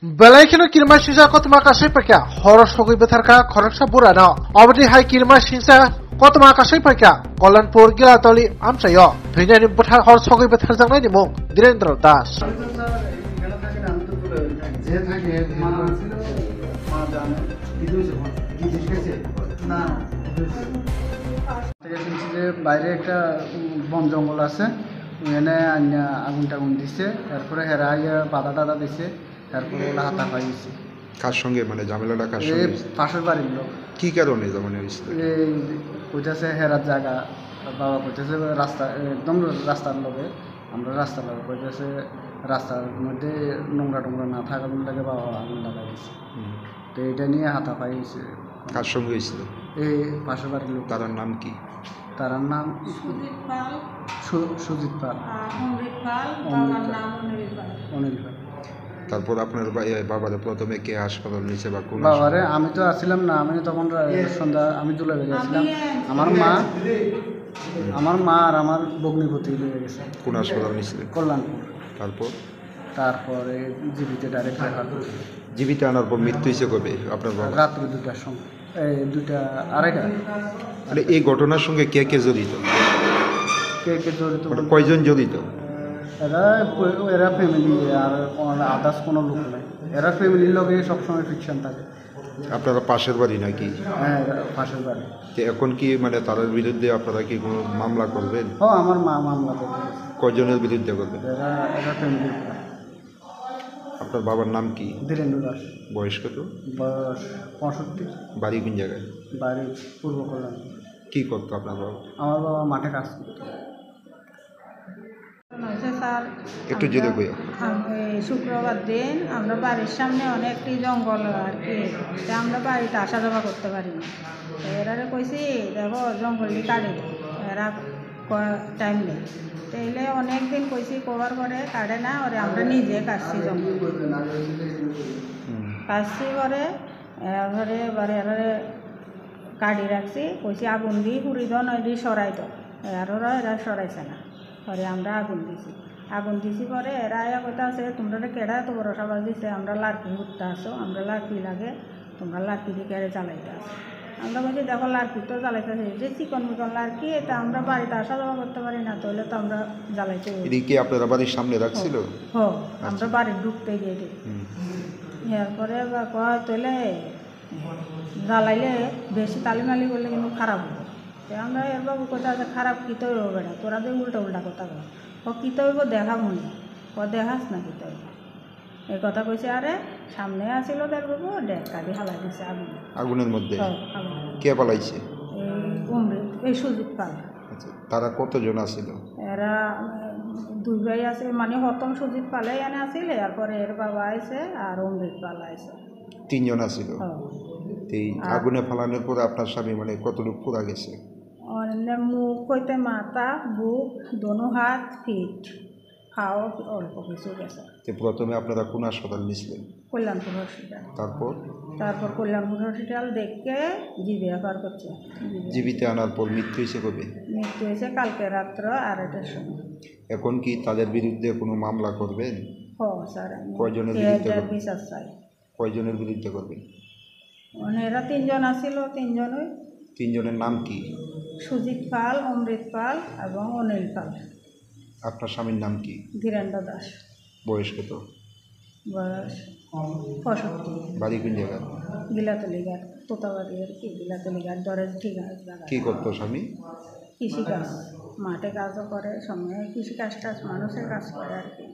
Belaikino kirma sisa kotma kasai pakya horos sogoi betharka khoroksa burana obdi hai kirma sisa kotma kasai pakya Kolanpur Gilatoli amsayo Bhinani buthar horos sogoi bethar jangnai ni mung Direndra Das বাইরে একটা বন জঙ্গল আছে এখানে আগুন টাগুন দিছে তারপরে হেরা বাধা টাধা দিছে তারপরে ওরা হাতা পাইছে কার সঙ্গে মানে ঝামেলাটা কার সঙ্গে পাশের বাড়ির লোক কি কারণে মানে হয়েছিল এই কইতাছে হেরার জায়গা বাবা কইতাছে রাস্তা একদম রাস্তার লোকে আমরা রাস্তার লোক কইতাছে রাস্তার মধ্যে নোংরা টোংরা না থাকার লাগে বাবা আগুন লাগাই দিছে তো এটা নিয়ে হাতা পাইছে কার সঙ্গে হয়েছিল এই পাশের বাড়ির লোক তার নাম কি তার নাম সুজিত পাল অনিল পাল তারপর আপনার বাবারে প্রথমে কে হাসপাতাল নিয়েছে বা কোন বাবারে আমি তো আসছিলাম না আমি তখন সন্ধ্যা আমি তুলে গেছিলাম আমার মা আর আমার ভগ্নিপতি লেগে গেছে কোন হাসপাতাল নিয়েছিলেন কল্যাণপুর তারপরে জীবিতে ডাইরেক্ট রেফার করছি জীবিত আনার পর মৃত্যু হয়েছে কবে আপনার বাবা রাত্রি 2টার সময় এই 2টা আড়াইটা মানে এই ঘটনার সঙ্গে কে কে জড়িত কে জড়িত মানে কয়জন জড়িত এরা ফ্যামিলি আর আদার্স কোনো লোক নাই এরা ফ্যামিলির লোকে সবসময় ফিকশন থাকে আপনারা পাশের বাড়ি নাকি হ্যাঁ পাশের বাড়ি তো এখন কি মানে তাদের বিরুদ্ধে আপনারা কি কোনো মামলা করবেন ও আমার মা মামলা করবে কয়জনের বিরুদ্ধে করবেন এরা ফ্যামিলির আপনার বাবার নাম কি ধীরেন্দ্র দাস বয়স কত বয়স 65 বাড়ি কোন জায়গায় বাড়ি পূর্ব কল্যাণ কি করতো আপনার বাবা আমার বাবা মাঠে কাজ করতো একটু জেলে বই শুক্রবার দিন আমরা বাড়ির সামনে অনেকটি জঙ্গল আর কি আমরা বাড়িতে আসা যাওয়া করতে পারি না এরারে কইছি দেখো জঙ্গলটি কাটে এরা টাইম নেই তাইলে অনেক দিন কইছি কভার করে কাটে না ওরে আমরা নিজে কাটছি জঙ্গল কাটছি পরে এবারে এবারে কাটি রাখছি কইছি আগুন দিয়ে পুরি দাও নয় দিয়ে সরাই দাও এরা সরাইছে না পরে আমরা আগুন দিছি পরে এরা কথা আছে তোমরা কেডা তো বড় সবাই দিছে আমরা লার্কি উঠতে আসো আমরা লার্কি লাগে তোমরা লার্কি দিয়ে কেড়ে জ্বালাইতে আসো আমরা বলছি দেখো লার্কি তো জ্বালাইতেছে যে চিকন মিকন লার্কি এটা আমরা বাড়িতে আসা যাওয়া করতে পারি না তাহলে তো আমরা জ্বালাইতে কি আপনারা বাড়ির সামনে রাখছিল আমরা বাড়ি ঢুকতে গিয়ে এরপরে কয় তাহলে জ্বালাইলে বেশি তালিমালি করলে কিন্তু খারাপ হবে আমরা এর বাবু কথা আছে খারাপ কিতে হইব বেড়া তোরা দিয়ে উল্টা কথা কর ও কিতে হইব দেখা মনে ও দেখাস না কিতে হইব এই কথা কইছে আরে সামনে আসিল তার বাবু ডেকা দিয়ে হালাই দিছে আগুনের মধ্যে কে পালাইছে এই সুজিত পাল তারা কতজন আছিল এরা 2 ভাই আছে মানে প্রথম সুজিত পালে এনে আসিল এরপরে এর বাবা আইছে আর অমৃত পাল আইছে 3 জন আছিল এই আগুনে ফালানোর পরে আপনার স্বামী মানে কতটুকু পুরা গেছে মুখ কইতে মাথা বুক দোনো হাত ফিট খাওয়া অল্প কিছু গেছে প্রথমে আপনারা কোন হাসপাতাল নিয়েছিলেন কল্যাণপুর হসপিটাল তারপর কল্যাণপুর হসপিটাল দেখে জিবিএফআর করছে জীবিতে আনার পর মৃত্যু হয়েছে কবে মৃত্যু হয়েছে কালকে রাত্র 2টার সময় এখন কি তাদের বিরুদ্ধে কোনো মামলা করবেন স্যার কয়জনের বিরুদ্ধে বিচার চাই কয়জনের বিরুদ্ধে করবেন এরা 3 জন আসিল 3 জনই 3 জনের নাম কি সুজিত পাল অমৃত পাল এবং অনিল পাল আপনার স্বামীর নাম কি ধীরেন্দ্র দাস বয়স কত বয়স 65 বাড়ি কোন জায়গায় গিলাতলিঘাট তোতাবাড়ি আর কি গিলাতলিঘাট দরের ঠিক আছে কি করতো স্বামী কৃষিকাজ মাঠে কাজও করে সময় কৃষিকাজ মানুষের কাজ করে আর কি